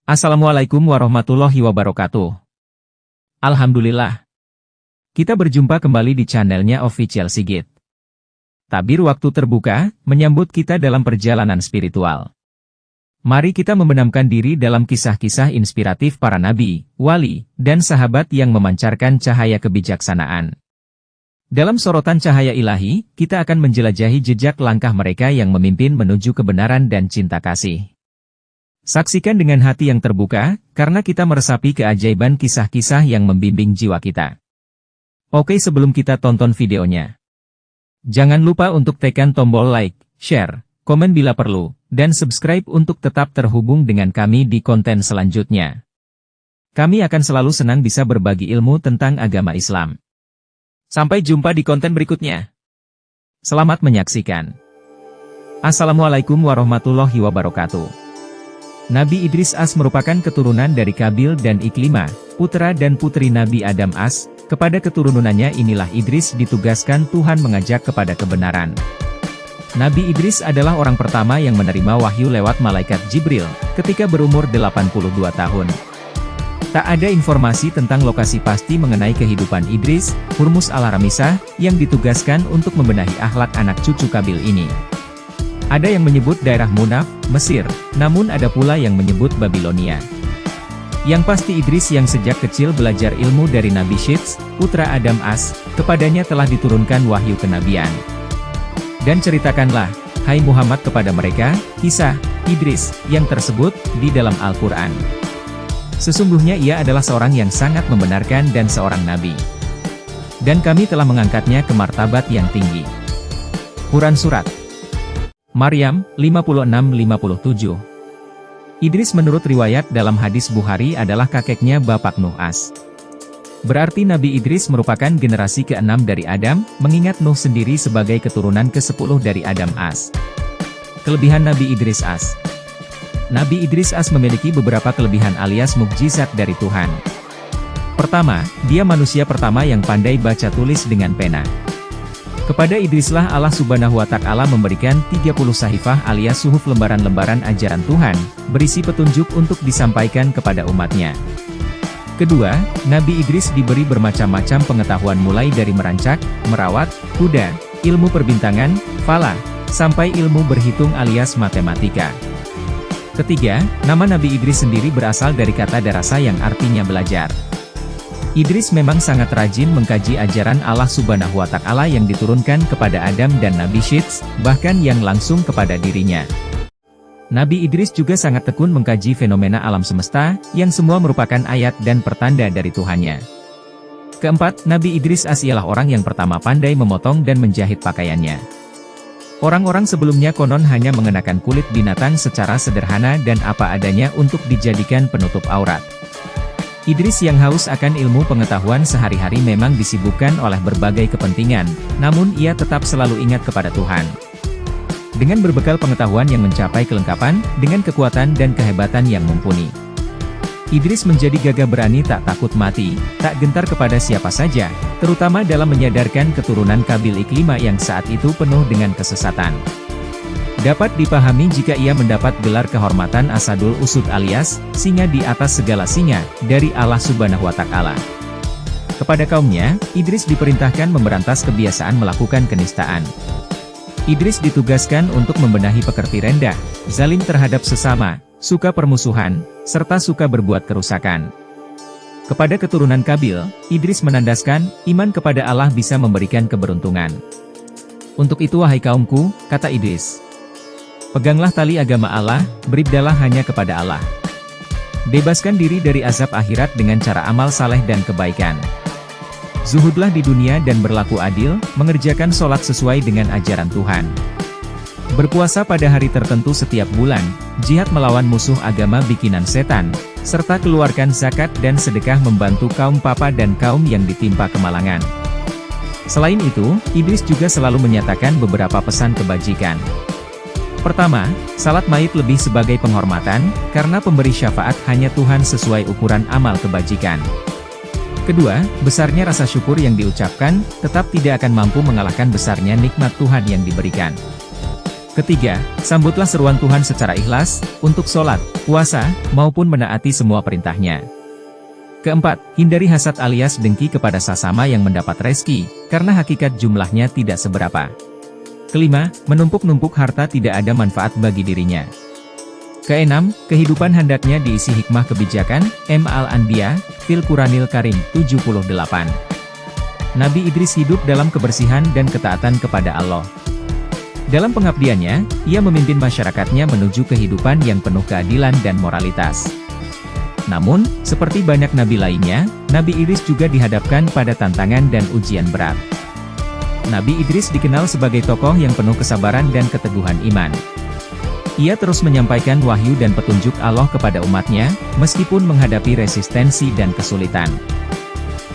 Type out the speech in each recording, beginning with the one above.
Assalamualaikum warahmatullahi wabarakatuh. Alhamdulillah. Kita berjumpa kembali di channelnya Official Sigit. Tabir waktu terbuka, menyambut kita dalam perjalanan spiritual. Mari kita membenamkan diri dalam kisah-kisah inspiratif para nabi, wali, dan sahabat yang memancarkan cahaya kebijaksanaan. Dalam sorotan cahaya ilahi, kita akan menjelajahi jejak langkah mereka yang memimpin menuju kebenaran dan cinta kasih. Saksikan dengan hati yang terbuka, karena kita meresapi keajaiban kisah-kisah yang membimbing jiwa kita. Oke, sebelum kita tonton videonya, jangan lupa untuk tekan tombol like, share, komen bila perlu, dan subscribe untuk tetap terhubung dengan kami di konten selanjutnya. Kami akan selalu senang bisa berbagi ilmu tentang agama Islam. Sampai jumpa di konten berikutnya. Selamat menyaksikan. Assalamualaikum warahmatullahi wabarakatuh. Nabi Idris As merupakan keturunan dari Kabil dan Iklimah, putra dan putri Nabi Adam As. Kepada keturunannya inilah Idris ditugaskan Tuhan mengajak kepada kebenaran. Nabi Idris adalah orang pertama yang menerima wahyu lewat malaikat Jibril, ketika berumur 82 tahun. Tak ada informasi tentang lokasi pasti mengenai kehidupan Idris, Hurmuz al-Ramisah, yang ditugaskan untuk membenahi akhlak anak cucu Kabil ini. Ada yang menyebut daerah Munaf, Mesir, namun ada pula yang menyebut Babilonia. Yang pasti Idris yang sejak kecil belajar ilmu dari Nabi Syits, putra Adam As, kepadanya telah diturunkan wahyu kenabian. Dan ceritakanlah, hai Muhammad kepada mereka, kisah Idris yang tersebut di dalam Al-Quran. Sesungguhnya ia adalah seorang yang sangat membenarkan dan seorang nabi. Dan kami telah mengangkatnya ke martabat yang tinggi. Quran Surat Maryam, 56-57. Idris menurut riwayat dalam hadis Bukhari adalah kakeknya Bapak Nuh As. Berarti Nabi Idris merupakan generasi ke-6 dari Adam, mengingat Nuh sendiri sebagai keturunan ke-10 dari Adam As. Kelebihan Nabi Idris As. Nabi Idris As memiliki beberapa kelebihan alias mukjizat dari Tuhan. Pertama, dia manusia pertama yang pandai baca tulis dengan pena. Kepada Idrislah Allah Subhanahu wa Ta'ala memberikan 30 sahifah alias suhuf lembaran-lembaran ajaran Tuhan, berisi petunjuk untuk disampaikan kepada umatnya. Kedua, Nabi Idris diberi bermacam-macam pengetahuan mulai dari merancak, merawat, kuda, ilmu perbintangan, falak, sampai ilmu berhitung alias matematika. Ketiga, nama Nabi Idris sendiri berasal dari kata darasa yang artinya belajar. Idris memang sangat rajin mengkaji ajaran Allah Subhanahu wa Ta'ala yang diturunkan kepada Adam dan Nabi Syits, bahkan yang langsung kepada dirinya. Nabi Idris juga sangat tekun mengkaji fenomena alam semesta, yang semua merupakan ayat dan pertanda dari Tuhannya. Keempat, Nabi Idris As ialah orang yang pertama pandai memotong dan menjahit pakaiannya. Orang-orang sebelumnya konon hanya mengenakan kulit binatang secara sederhana dan apa adanya untuk dijadikan penutup aurat. Idris yang haus akan ilmu pengetahuan sehari-hari memang disibukkan oleh berbagai kepentingan, namun ia tetap selalu ingat kepada Tuhan. Dengan berbekal pengetahuan yang mencapai kelengkapan, dengan kekuatan dan kehebatan yang mumpuni, Idris menjadi gagah berani tak takut mati, tak gentar kepada siapa saja, terutama dalam menyadarkan keturunan Kabil Iklimah yang saat itu penuh dengan kesesatan. Dapat dipahami jika ia mendapat gelar kehormatan Asadul Usud alias, singa di atas segala singa, dari Allah Subhanahu wa Ta'ala. Kepada kaumnya, Idris diperintahkan memberantas kebiasaan melakukan kenistaan. Idris ditugaskan untuk membenahi pekerti rendah, zalim terhadap sesama, suka permusuhan, serta suka berbuat kerusakan. Kepada keturunan Kabil, Idris menandaskan, iman kepada Allah bisa memberikan keberuntungan. Untuk itu wahai kaumku, kata Idris, peganglah tali agama Allah, beribdalah hanya kepada Allah. Bebaskan diri dari azab akhirat dengan cara amal saleh dan kebaikan. Zuhudlah di dunia dan berlaku adil, mengerjakan sholat sesuai dengan ajaran Tuhan. Berpuasa pada hari tertentu setiap bulan, jihad melawan musuh agama bikinan setan, serta keluarkan zakat dan sedekah membantu kaum papa dan kaum yang ditimpa kemalangan. Selain itu, Idris juga selalu menyatakan beberapa pesan kebajikan. Pertama, salat maid lebih sebagai penghormatan, karena pemberi syafaat hanya Tuhan sesuai ukuran amal kebajikan. Kedua, besarnya rasa syukur yang diucapkan, tetap tidak akan mampu mengalahkan besarnya nikmat Tuhan yang diberikan. Ketiga, sambutlah seruan Tuhan secara ikhlas, untuk sholat, puasa, maupun menaati semua perintahnya. Keempat, hindari hasad alias dengki kepada sesama yang mendapat rezeki, karena hakikat jumlahnya tidak seberapa. Kelima, menumpuk-numpuk harta tidak ada manfaat bagi dirinya. Keenam, kehidupan hendaknya diisi hikmah kebijakan, M. Al-Anbiya, Fil Quranil Karim, 78. Nabi Idris hidup dalam kebersihan dan ketaatan kepada Allah. Dalam pengabdiannya, ia memimpin masyarakatnya menuju kehidupan yang penuh keadilan dan moralitas. Namun, seperti banyak nabi lainnya, Nabi Idris juga dihadapkan pada tantangan dan ujian berat. Nabi Idris dikenal sebagai tokoh yang penuh kesabaran dan keteguhan iman. Ia terus menyampaikan wahyu dan petunjuk Allah kepada umatnya, meskipun menghadapi resistensi dan kesulitan.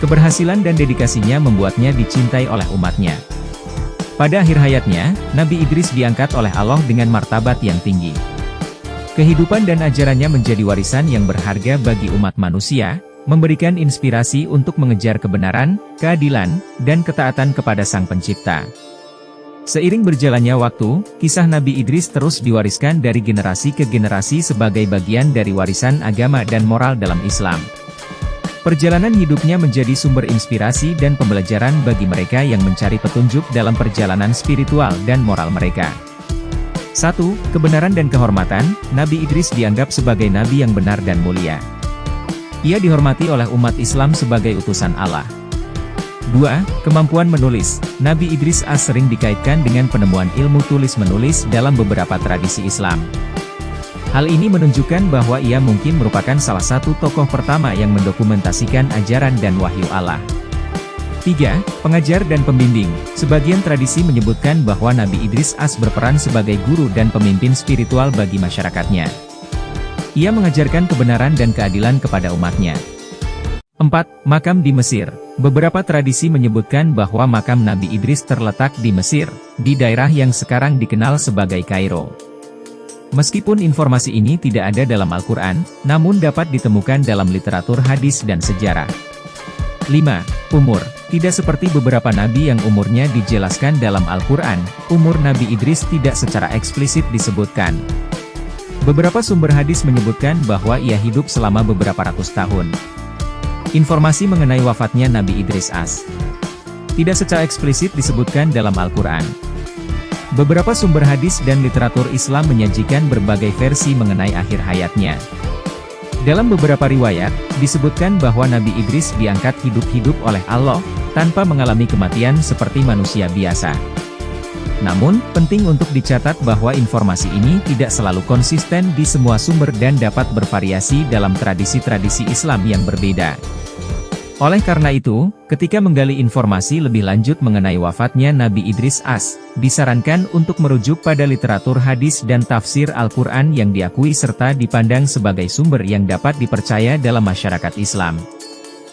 Keberhasilan dan dedikasinya membuatnya dicintai oleh umatnya. Pada akhir hayatnya, Nabi Idris diangkat oleh Allah dengan martabat yang tinggi. Kehidupan dan ajarannya menjadi warisan yang berharga bagi umat manusia, memberikan inspirasi untuk mengejar kebenaran, keadilan, dan ketaatan kepada Sang Pencipta. Seiring berjalannya waktu, kisah Nabi Idris terus diwariskan dari generasi ke generasi sebagai bagian dari warisan agama dan moral dalam Islam. Perjalanan hidupnya menjadi sumber inspirasi dan pembelajaran bagi mereka yang mencari petunjuk dalam perjalanan spiritual dan moral mereka. 1. Kebenaran dan kehormatan. Nabi Idris dianggap sebagai nabi yang benar dan mulia. Ia dihormati oleh umat Islam sebagai utusan Allah. 2. Kemampuan menulis. Nabi Idris as sering dikaitkan dengan penemuan ilmu tulis-menulis dalam beberapa tradisi Islam. Hal ini menunjukkan bahwa ia mungkin merupakan salah satu tokoh pertama yang mendokumentasikan ajaran dan wahyu Allah. 3. Pengajar dan pembimbing. Sebagian tradisi menyebutkan bahwa Nabi Idris as berperan sebagai guru dan pemimpin spiritual bagi masyarakatnya. Ia mengajarkan kebenaran dan keadilan kepada umatnya. 4. Makam di Mesir. Beberapa tradisi menyebutkan bahwa makam Nabi Idris terletak di Mesir, di daerah yang sekarang dikenal sebagai Kairo. Meskipun informasi ini tidak ada dalam Al-Quran, namun dapat ditemukan dalam literatur hadis dan sejarah. 5. Umur. Tidak seperti beberapa nabi yang umurnya dijelaskan dalam Al-Quran, umur Nabi Idris tidak secara eksplisit disebutkan. Beberapa sumber hadis menyebutkan bahwa ia hidup selama beberapa ratus tahun. Informasi mengenai wafatnya Nabi Idris as tidak secara eksplisit disebutkan dalam Al-Quran. Beberapa sumber hadis dan literatur Islam menyajikan berbagai versi mengenai akhir hayatnya. Dalam beberapa riwayat, disebutkan bahwa Nabi Idris diangkat hidup-hidup oleh Allah, tanpa mengalami kematian seperti manusia biasa. Namun, penting untuk dicatat bahwa informasi ini tidak selalu konsisten di semua sumber dan dapat bervariasi dalam tradisi-tradisi Islam yang berbeda. Oleh karena itu, ketika menggali informasi lebih lanjut mengenai wafatnya Nabi Idris as, disarankan untuk merujuk pada literatur hadis dan tafsir Al-Quran yang diakui serta dipandang sebagai sumber yang dapat dipercaya dalam masyarakat Islam.